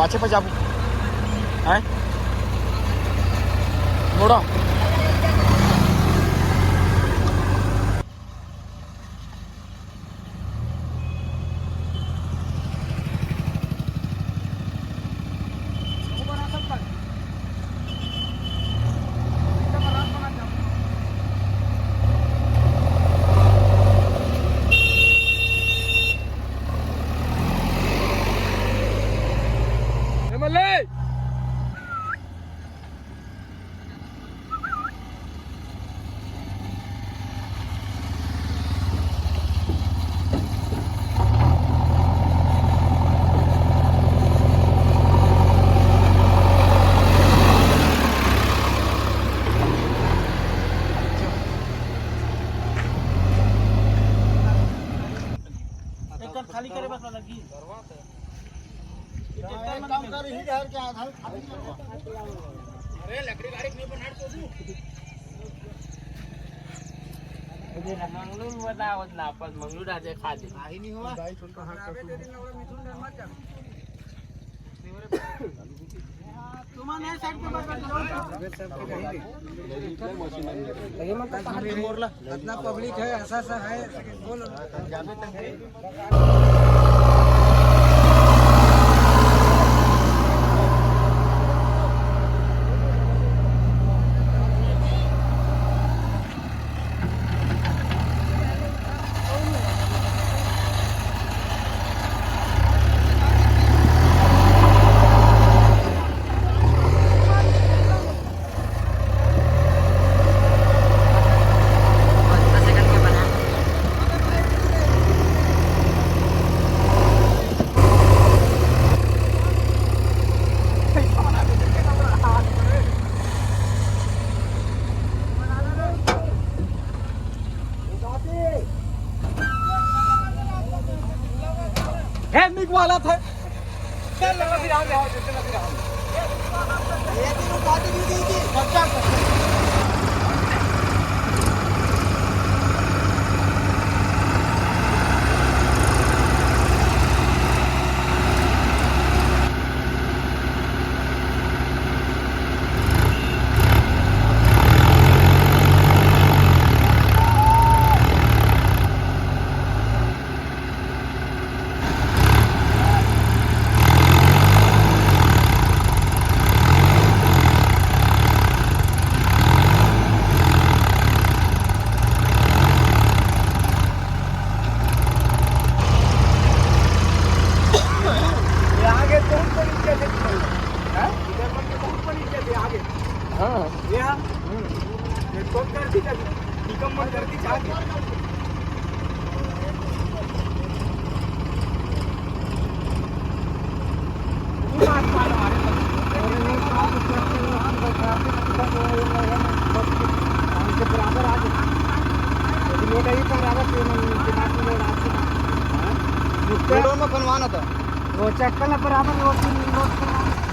पाचे पाचे आप है मोड़ा खाली करे बस लगी काम कर ही यार क्या आधार अरे लकड़ी गाड़ी नहीं बना तो तू मुझे मंगलूर बतावत ना पर मंगलूर आज खा दे ही नहीं हुआ तुम्हारे साइड पे बस मोरला इतना पब्लिक है ऐसा सा है बोलो जावे तक वाला था चल लगा फिर आगे आओ चल फिर आओ ये तीनों बातें दी थी बच्चा वो चक्कर बराबर